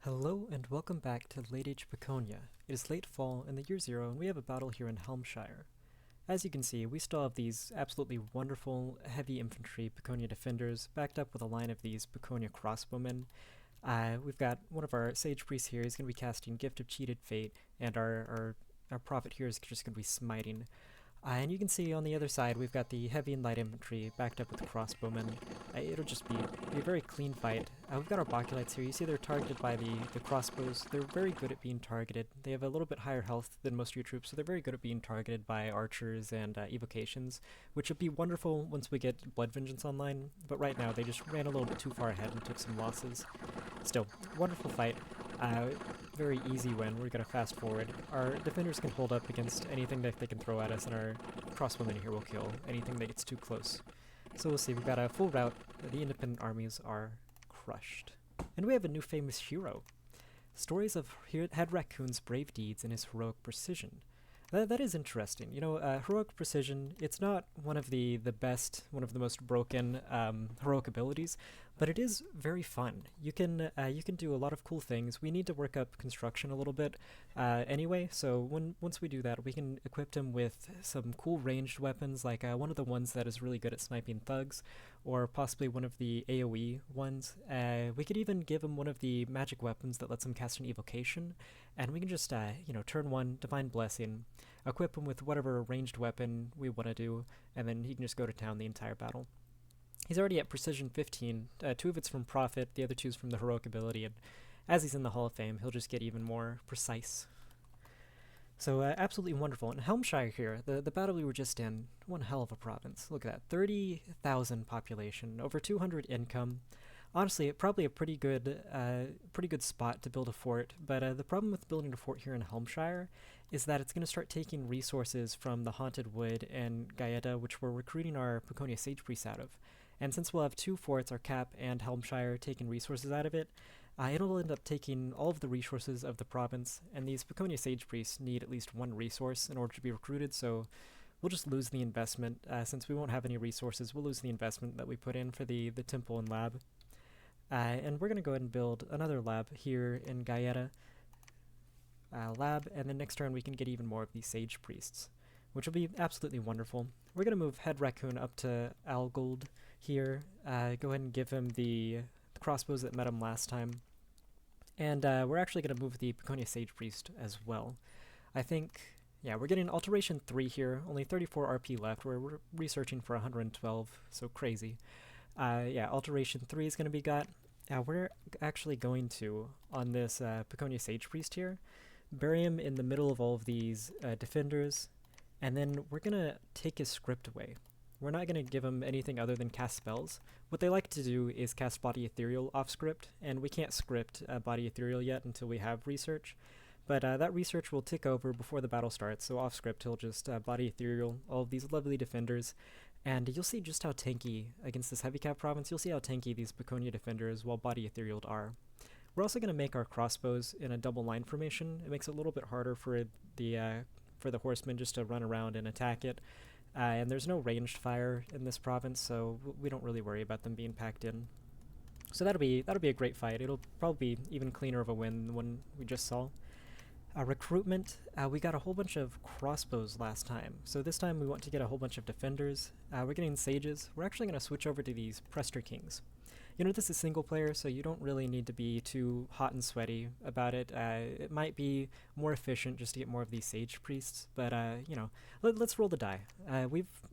Hello and welcome back to Late Age Piconye. It is late fall in the year zero and we have a battle here in Helmshire. As you can see, we still have these absolutely wonderful heavy infantry Piconye defenders backed up with a line of these Piconye crossbowmen. We've got one of our Sage Priests here. He's going to be casting Gift of Cheated Fate, and our prophet here is just going to be smiting. And you can see on the other side, we've got the heavy and light infantry backed up with the crossbowmen. It'll just be a very clean fight. We've got our Bakulites here. You see they're targeted by the crossbows. They're very good at being targeted. They have a little bit higher health than most of your troops, so they're very good at being targeted by archers and evocations, which would be wonderful once we get Blood Vengeance online. But right now, they just ran a little bit too far ahead and took some losses. Still, wonderful fight. Very easy win. We're going to fast forward. Our defenders can hold up against anything that they can throw at us, and our crossbowmen here will kill anything that gets too close. So we'll see. We've got a full rout. The independent armies are crushed. And we have a new famous hero. Stories of Head Raccoon's brave deeds and his heroic precision. That is interesting. You know, heroic precision, it's not one of the best, one of the most broken heroic abilities, but it is very fun. You can do a lot of cool things. We need to work up construction a little bit anyway, so once we do that, we can equip him with some cool ranged weapons, like one of the ones that is really good at sniping thugs, or possibly one of the AoE ones. We could even give him one of the magic weapons that lets him cast an evocation, and we can just, turn one, Divine Blessing, equip him with whatever ranged weapon we want to do, and then he can just go to town the entire battle. He's already at Precision 15, two of it's from Prophet, the other two's from the Heroic ability, and as he's in the Hall of Fame, he'll just get even more precise. So absolutely wonderful. And Helmshire here, the battle we were just in, one hell of a province. Look at that, 30,000 population, over 200 income. Honestly, probably a pretty good spot to build a fort. But the problem with building a fort here in Helmshire is that it's going to start taking resources from the Haunted Wood and Gaeta, which we're recruiting our Piconye Sage Priests out of. And since we'll have two forts, our Cap and Helmshire, taking resources out of it, it'll end up taking all of the resources of the province, and these Piconye Sage Priests need at least one resource in order to be recruited, so we'll just lose the investment. Since we won't have any resources, we'll lose the investment that we put in for the temple and lab. And we're going to go ahead and build another lab here in Gaeta lab, and then next turn we can get even more of these Sage Priests, which will be absolutely wonderful. We're going to move Head Raccoon up to Algold here, go ahead and give him the crossbows that met him last time, and we're actually going to move the Piconye Sage Priest as well. I think, yeah, we're getting Alteration 3 here, only 34 RP left, we're researching for 112, so crazy. Yeah, Alteration 3 is going to be got. We're actually going to, on this Piconye Sage Priest here, bury him in the middle of all of these defenders, and then we're going to take his script away. We're not going to give him anything other than cast spells. What they like to do is cast Body Ethereal off script, and we can't script Body Ethereal yet until we have research. But that research will tick over before the battle starts, so off script he'll just Body Ethereal all of these lovely defenders, and you'll see just how tanky, against this heavy cap province, you'll see how tanky these Piconye defenders, while Body Ethereal are. We're also going to make our crossbows in a double line formation. It makes it a little bit harder for the horsemen just to run around and attack it. And there's no ranged fire in this province, so we don't really worry about them being packed in. So that'll be a great fight. It'll probably be even cleaner of a win than one we just saw. Recruitment, we got a whole bunch of crossbows last time, so this time we want to get a whole bunch of defenders. We're getting sages. We're actually going to switch over to these Prester Kings. You know, this is single player, so you don't really need to be too hot and sweaty about it. It might be more efficient just to get more of these Sage Priests, but, let's roll the die.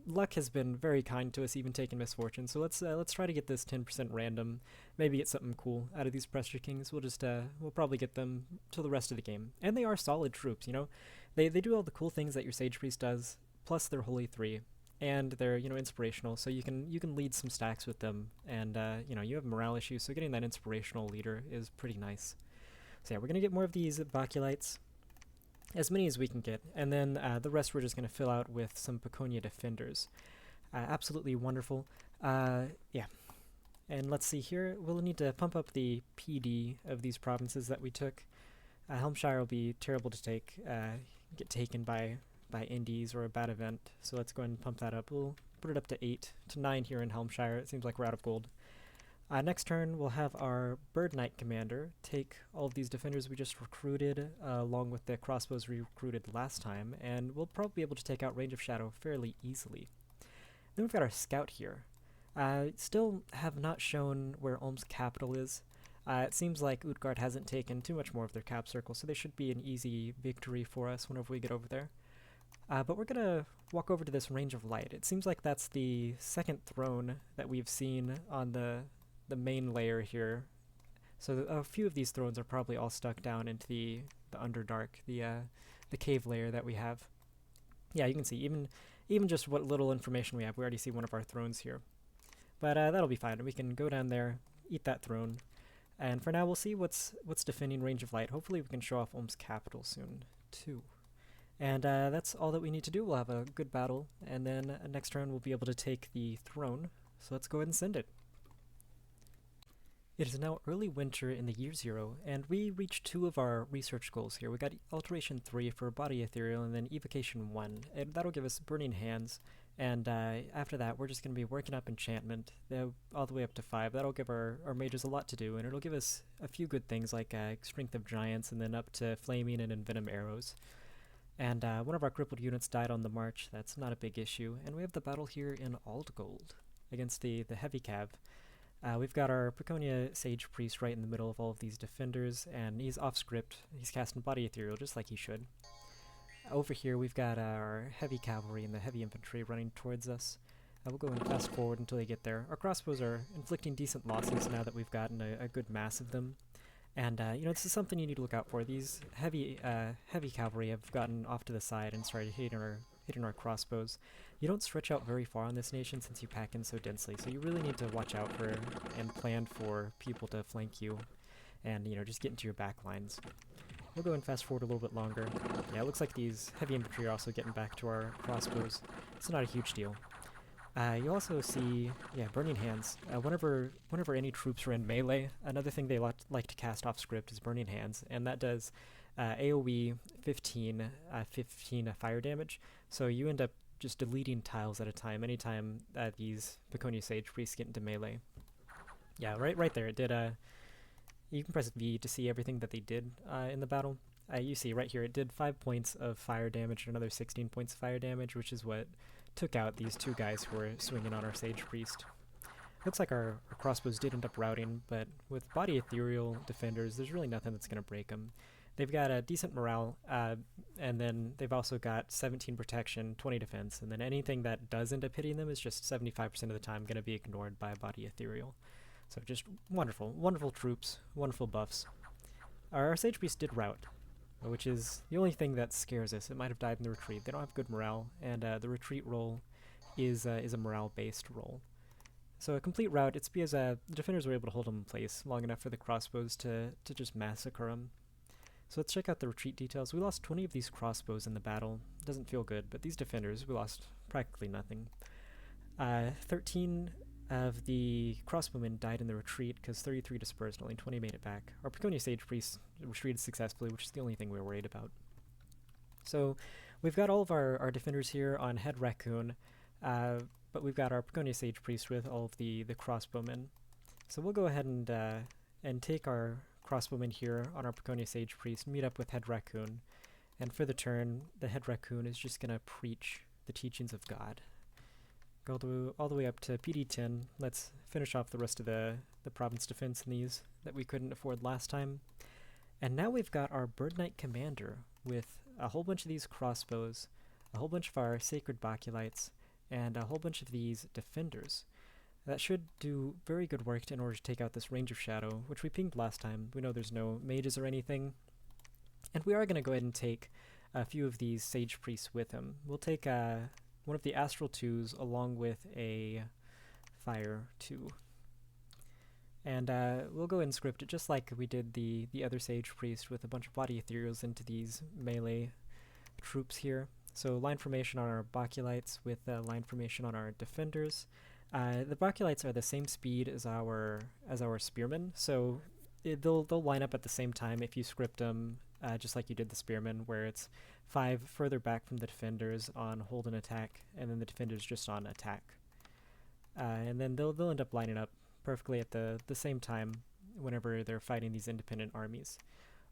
Luck has been very kind to us, even taking misfortune, so let's try to get this 10% random, maybe get something cool out of these Prester Kings. We'll probably get them till the rest of the game. And they are solid troops, you know? They do all the cool things that your Sage Priest does, plus they're Holy 3. And they're, inspirational, so you can lead some stacks with them, and you have morale issues, so getting that inspirational leader is pretty nice. So yeah, we're gonna get more of these Bakulites, as many as we can get, and then the rest we're just gonna fill out with some Piconye defenders. Absolutely wonderful. Yeah, and let's see here. We'll need to pump up the PD of these provinces that we took. Helmshire will be terrible to take, get taken by indies or a bad event, so let's go ahead and pump that up. We'll put it up to 8 to 9 here in Helmshire. It seems like we're out of gold. Next turn, we'll have our Bird Knight commander take all of these defenders we just recruited, along with the crossbows we recruited last time, and we'll probably be able to take out Range of Shadow fairly easily. Then we've got our scout here. Still have not shown where Ulm's capital is. It seems like Utgard hasn't taken too much more of their cap circle, so they should be an easy victory for us whenever we get over there. But we're gonna walk over to this Range of Light. It seems like that's the second throne that we've seen on the main layer here. So a few of these thrones are probably all stuck down into the Underdark, the cave layer that we have. Yeah, you can see even just what little information we have, we already see one of our thrones here. But that'll be fine. We can go down there, eat that throne, and for now we'll see what's defending Range of Light. Hopefully we can show off Ulm's capital soon too. And that's all that we need to do. We'll have a good battle, and then next turn we'll be able to take the throne. So let's go ahead and send it. It is now early winter in the year 0, and we reached 2 of our research goals here. We got Alteration 3 for Body Ethereal, and then Evocation 1. And that'll give us Burning Hands, and after that we're just going to be working up Enchantment, all the way up to 5. That'll give our mages a lot to do, and it'll give us a few good things like Strength of Giants, and then up to Flaming and Envenom Arrows. And one of our crippled units died on the march. That's not a big issue. And we have the battle here in Aldgold against the Heavy Cav. We've got our Piconye Sage Priest right in the middle of all of these defenders, and he's off script. He's casting Body Ethereal just like he should. Over here we've got our Heavy Cavalry and the Heavy Infantry running towards us. We'll go and fast forward until they get there. Our crossbows are inflicting decent losses now that we've gotten a good mass of them. And, you know, this is something you need to look out for. These heavy cavalry have gotten off to the side and started hitting our crossbows. You don't stretch out very far on this nation since you pack in so densely, so you really need to watch out for and plan for people to flank you and, you know, just get into your back lines. We'll go and fast forward a little bit longer. Yeah, it looks like these heavy infantry are also getting back to our crossbows. It's not a huge deal. You also see, yeah, Burning Hands. Whenever any troops are in melee, another thing they like to cast off script is Burning Hands, and that does AoE 15 fire damage. So you end up just deleting tiles at a time anytime these Piconye Sage Priests get into melee. Yeah, right there. It did. You can press V to see everything that they did in the battle. You see right here, it did 5 points of fire damage and another 16 points of fire damage, which is what took out these 2 guys who were swinging on our Sage Priest. Looks like our crossbows did end up routing, but with Body Ethereal defenders, there's really nothing that's going to break them. They've got a decent morale, and then they've also got 17 protection, 20 defense, and then anything that does end up hitting them is just 75% of the time going to be ignored by Body Ethereal. So just wonderful, wonderful troops, wonderful buffs. Our Sage Priest did rout, which is the only thing that scares us. It might have died in the retreat. They don't have good morale, and the retreat roll is a morale-based roll. So a complete rout, it's because the defenders were able to hold them in place long enough for the crossbows to just massacre them. So let's check out the retreat details. We lost 20 of these crossbows in the battle. Doesn't feel good, but these defenders, we lost practically nothing. 13 of the crossbowmen died in the retreat because 33 dispersed, only 20 made it back. Our Piconye Sage Priest retreated successfully, which is the only thing we were worried about. So we've got all of our defenders here on Head Raccoon, but we've got our Piconye Sage Priest with all of the crossbowmen. So we'll go ahead and take our crossbowmen here on our Piconye Sage Priest, meet up with Head Raccoon, and for the turn, the Head Raccoon is just going to preach the teachings of God. Go all the way up to PD 10. Let's finish off the rest of the province defense in these that we couldn't afford last time. And now we've got our Bird Knight commander with a whole bunch of these crossbows, a whole bunch of our Sacred Baculites, and a whole bunch of these defenders. That should do very good work in order to take out this Range of Shadow, which we pinged last time. We know there's no mages or anything. And we are going to go ahead and take a few of these Sage Priests with him. We'll take one of the Astral 2s along with a Fire 2. And we'll go ahead and script it just like we did the other Sage Priest with a bunch of Body Ethereals into these melee troops here. So line formation on our Baculites with line formation on our defenders. The Baculites are the same speed as our Spearmen, so they'll line up at the same time if you script them just like you did the Spearmen, where it's 5 further back from the defenders on hold and attack, and then the defenders just on attack. And then they'll end up lining up perfectly at the same time whenever they're fighting these independent armies.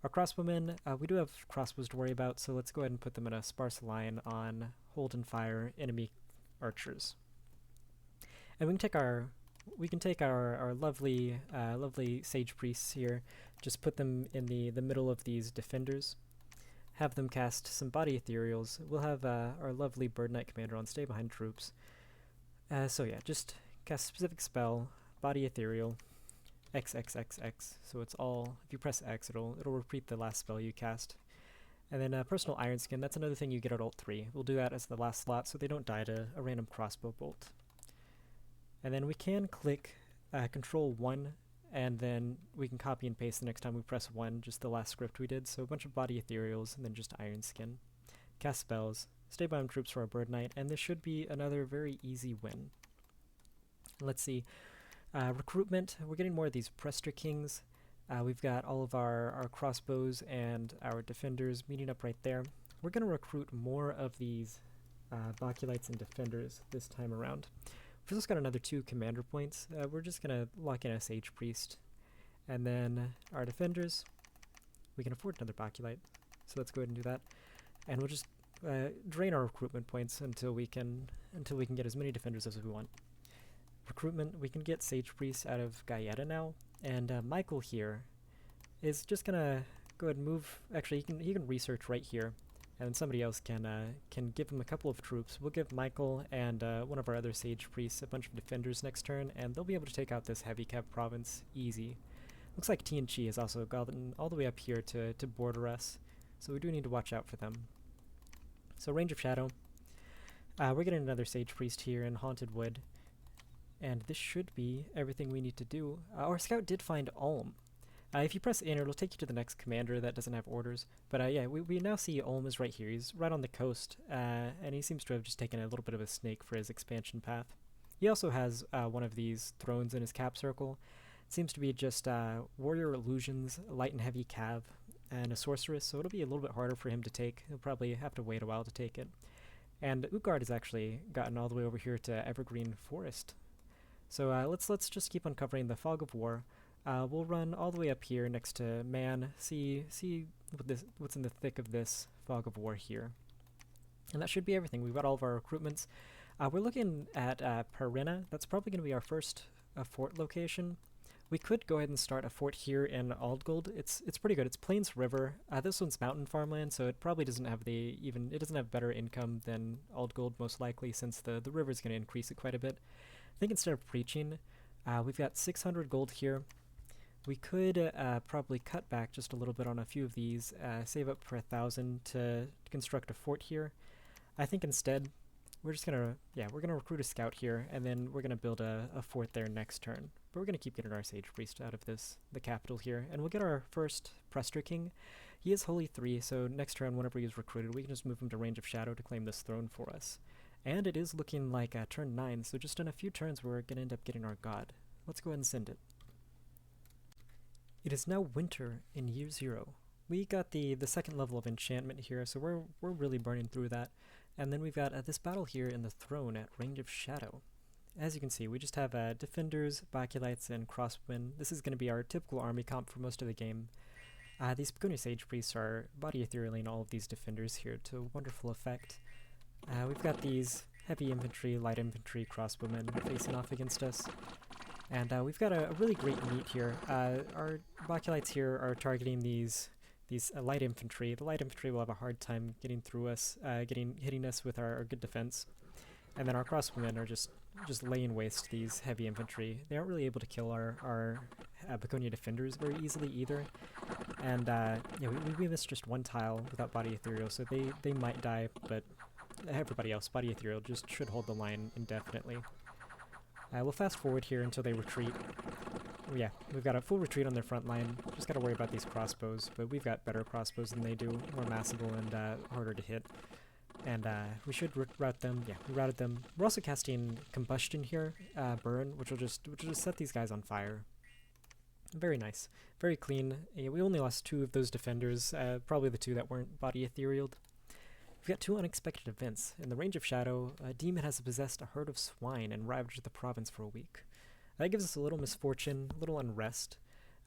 Our crossbowmen, we do have crossbows to worry about, so let's go ahead and put them in a sparse line on hold and fire enemy archers. And we can take our lovely lovely sage priests here, just put them in the middle of these defenders, have them cast some body ethereals. We'll have our lovely Bird Knight commander on stay behind troops. So yeah, just cast a specific spell, body ethereal, XXXX. So it's all, if you press X, it'll repeat the last spell you cast. And then personal Iron Skin, that's another thing you get at Alt 3. We'll do that as the last slot so they don't die to a random crossbow bolt. And then we can click Control 1, and then we can copy and paste the next time we press 1, just the last script we did. So a bunch of body ethereals, and then just Iron Skin. Cast spells, stay behind troops for our Bird Knight, and this should be another very easy win. Let's see. Recruitment, we're getting more of these Prester Kings. We've got all of our crossbows and our defenders meeting up right there. We're going to recruit more of these Baculites and defenders this time around. We've just got another 2 commander points. We're just going to lock in a Sage Priest. And then our defenders, we can afford another Baculite, so let's go ahead and do that. And we'll just drain our recruitment points until we can get as many defenders as we want. Recruitment, we can get Sage Priest out of Gaieta now, and Michael here is just gonna go ahead and move. Actually, he can research right here, and somebody else can give him a couple of troops. We'll give Michael and one of our other Sage Priests a bunch of defenders next turn, and they'll be able to take out this heavy cap province easy. Looks like Tianchi has also gotten all the way up here to border us, so we do need to watch out for them. So Range of Shadow, we're getting another Sage Priest here in Haunted Wood. And this should be everything we need to do. Our scout did find Ulm. If you press enter, it'll take you to the next commander that doesn't have orders. But yeah, we now see Ulm is right here. He's right on the coast, and he seems to have just taken a little bit of a snake for his expansion path. He also has one of these thrones in his cap circle. It seems to be just warrior illusions, light and heavy cav, and a sorceress, so it'll be a little bit harder for him to take. He'll probably have to wait a while to take it. And Utgard has actually gotten all the way over here to Evergreen Forest. So let's just keep uncovering the Fog of War. We'll run all the way up here next to Man, see what's in the thick of this Fog of War here. And that should be everything. We've got all of our recruitments. We're looking at Perina. That's probably going to be our first fort location. We could go ahead and start a fort here in Aldgold. It's pretty good. It's Plains River. This one's mountain farmland, so it probably doesn't have it doesn't have better income than Aldgold most likely, since the river is going to increase it quite a bit. I think instead of preaching, we've got 600 gold here. We could probably cut back just a little bit on a few of these, save up for 1,000 to construct a fort here. I think instead, we're just gonna, we're gonna recruit a scout here, and then we're gonna build a fort there next turn. But we're gonna keep getting our Sage Priest out of the capital here, and we'll get our first Prester King. He is Holy 3, so next turn, whenever he is recruited, we can just move him to Range of Shadow to claim this throne for us. And it is looking like turn 9, so just in a few turns we're going to end up getting our god. Let's go ahead and send it. It is now winter in year 0. We got the second level of enchantment here, so we're really burning through that. And then we've got this battle here in the throne at Range of Shadow. As you can see, we just have defenders, Baculites, and crossbowmen. This is going to be our typical army comp for most of the game. These Piconye Sage Priests are body etherealing all of these defenders here to wonderful effect. We've got these heavy infantry, light infantry, crossbowmen facing off against us. And we've got a really great meet here. Our Baculites here are targeting these light infantry. The light infantry will have a hard time getting through us, hitting us with our good defense. And then our crossbowmen are just laying waste these heavy infantry. They aren't really able to kill our Piconye defenders very easily either. And we missed just one tile without body ethereal, so they might die, but everybody else, body ethereal, just should hold the line indefinitely. We'll fast forward here until they retreat. Yeah, we've got a full retreat on their front line. Just got to worry about these crossbows, but we've got better crossbows than they do, more massable and harder to hit. And we should route them. Yeah, we routed them. We're also casting Combustion here, Burn, which will just set these guys on fire. Very nice, very clean. We only lost 2 of those defenders, probably the 2 that weren't body etherealed. We've got 2 unexpected events. In the Range of Shadow, a demon has possessed a herd of swine and ravaged the province for a week. That gives us a little misfortune, a little unrest.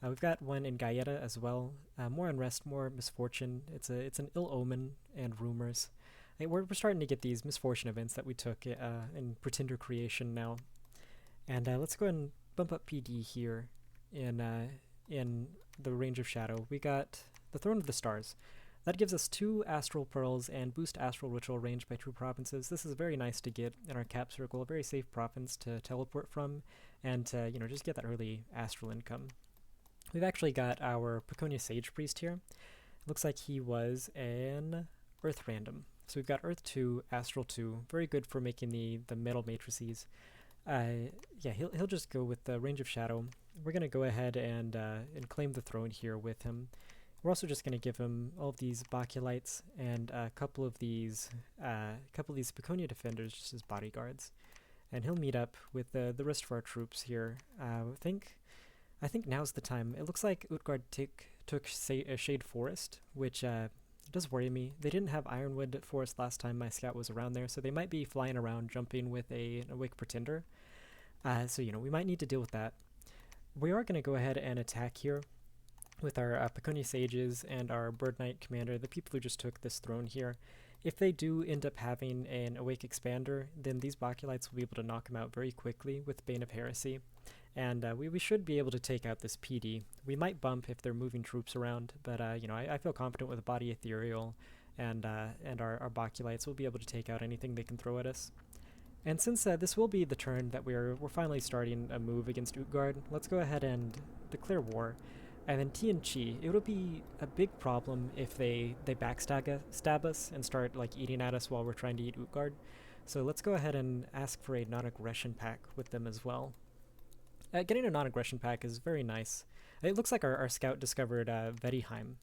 We've got one in Gaeta as well. More unrest, more misfortune. It's an ill omen and rumors. We're starting to get these misfortune events that we took in Pretender creation now. And let's go ahead and bump up PD here in the range of shadow. We got the Throne of the Stars. That gives us 2 Astral Pearls and boost Astral Ritual range by 2 provinces. This is very nice to get in our cap circle, a very safe province to teleport from, and to, just get that early Astral income. We've actually got our Piconye Sage Priest here. Looks like he was an Earth Random. So we've got Earth 2, Astral 2, very good for making the metal matrices. Yeah, he'll just go with the range of shadow. We're gonna go ahead and claim the throne here with him. We're also just gonna give him all of these Baculites and a couple of these Piconye defenders just as bodyguards, and he'll meet up with the rest of our troops here. I think now's the time. It looks like Utgard took a Shade Forest, which does worry me. They didn't have Ironwood Forest last time my scout was around there, so they might be flying around jumping with an Awake Pretender. So we might need to deal with that. We are going to go ahead and attack here with our Piconye Sages and our Bird Knight Commander, the people who just took this throne here. If they do end up having an Awake Expander, then these Baculites will be able to knock them out very quickly with Bane of Heresy. And we should be able to take out this PD. We might bump if they're moving troops around, but I feel confident with Body Ethereal and our Baculites. We'll be able to take out anything they can throw at us. And since this will be the turn that we're finally starting a move against Utgard, let's go ahead and declare war. And then Tianchi, it would be a big problem if they backstab us and start eating at us while we're trying to eat Utgard. So let's go ahead and ask for a non-aggression pack with them as well. Getting a non-aggression pack is very nice. It looks like our scout discovered Veriheim.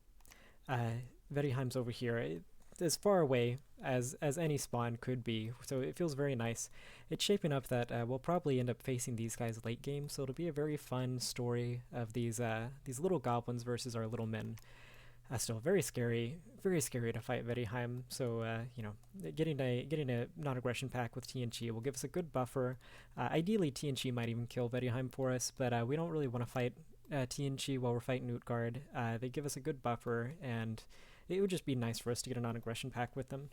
Veriheim's over here. As far away as any spawn could be, so it feels very nice. It's shaping up that we'll probably end up facing these guys late game, so it'll be a very fun story of these little goblins versus our little men. Still very scary to fight Veriheim. So getting a non-aggression pack with TNG will give us a good buffer. Ideally, TNG might even kill Veriheim for us, but we don't really want to fight TNG while we're fighting Utgard. They give us a good buffer, and it would just be nice for us to get a non-aggression pack with them.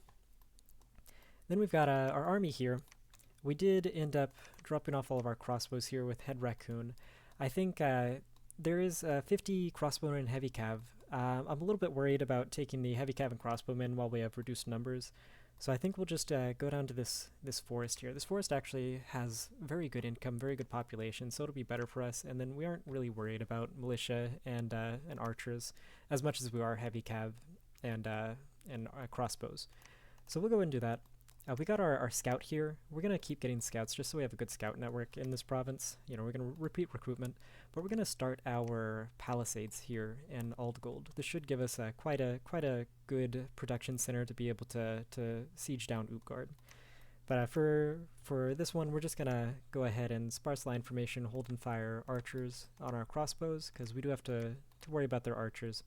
Then we've got our army here. We did end up dropping off all of our crossbows here with Head Raccoon. I think there is 50 crossbowmen and heavy cav. I'm a little bit worried about taking the heavy cav and crossbowmen while we have reduced numbers. So I think we'll just go down to this forest here. This forest actually has very good income, very good population, so it'll be better for us. And then we aren't really worried about militia and archers as much as we are heavy cav and crossbows. So we'll go and do that. We got our scout here. We're going to keep getting scouts just so we have a good scout network in this province. We're going to repeat recruitment, but we're going to start our palisades here in Aldgold. This should give us quite a good production center to be able to siege down Utgard. But for this one, we're just going to go ahead and sparse line formation, hold and fire archers on our crossbows, because we do have to worry about their archers.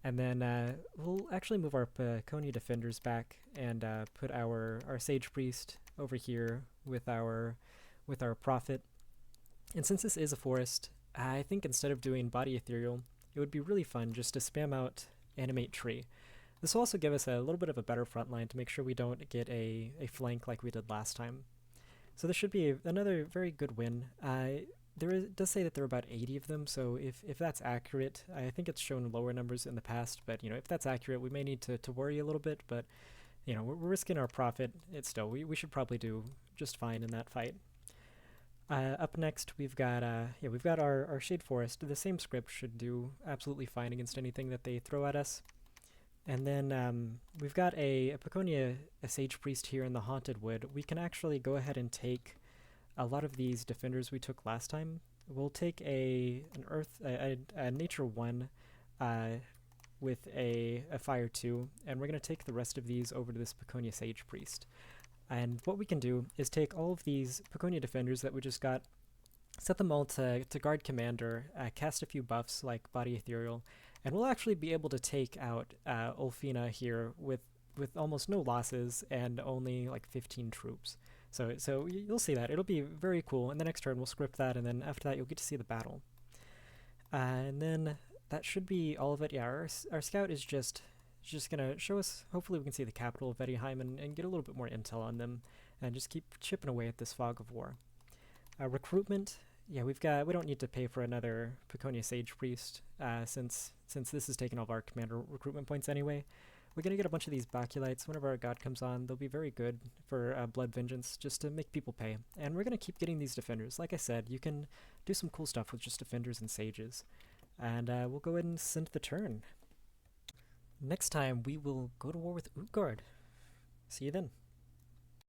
And then we'll actually move our Piconye defenders back and put our Sage Priest over here with our Prophet. And since this is a forest, I think instead of doing Body Ethereal, it would be really fun just to spam out Animate Tree. This will also give us a little bit of a better front line to make sure we don't get a flank like we did last time. So this should be another very good win. It does say that there are about 80 of them, so if that's accurate, I think it's shown lower numbers in the past, but if that's accurate, we may need to worry a little bit, but we're risking our profit. We should probably do just fine in that fight. Up next, we've got our Shade Forest. The same script should do absolutely fine against anything that they throw at us. And then we've got a Piconye, a Sage Priest here in the Haunted Wood. We can actually go ahead and take a lot of these defenders we took last time. We'll take a Nature 1 with a Fire 2, and we're going to take the rest of these over to this Piconye Sage Priest. And what we can do is take all of these Piconye defenders that we just got, set them all to Guard Commander, cast a few buffs like Body Ethereal, and we'll actually be able to take out Ulfina here with almost no losses and only 15 troops. So you'll see that. It'll be very cool. And the next turn we'll script that, and then after that you'll get to see the battle. And then that should be all of it. Yeah, our scout is just gonna show us. Hopefully we can see the capital of Vettiheim and get a little bit more intel on them, and just keep chipping away at this fog of war. Recruitment. Yeah, we don't need to pay for another Piconye Sage Priest, since this is taking all of our commander recruitment points anyway. We're gonna get a bunch of these Baculites. Whenever our god comes on, they'll be very good for Blood Vengeance, just to make people pay. And we're gonna keep getting these Defenders. Like I said, you can do some cool stuff with just Defenders and Sages. And we'll go ahead and send the turn. Next time, we will go to war with Utgard. See you then.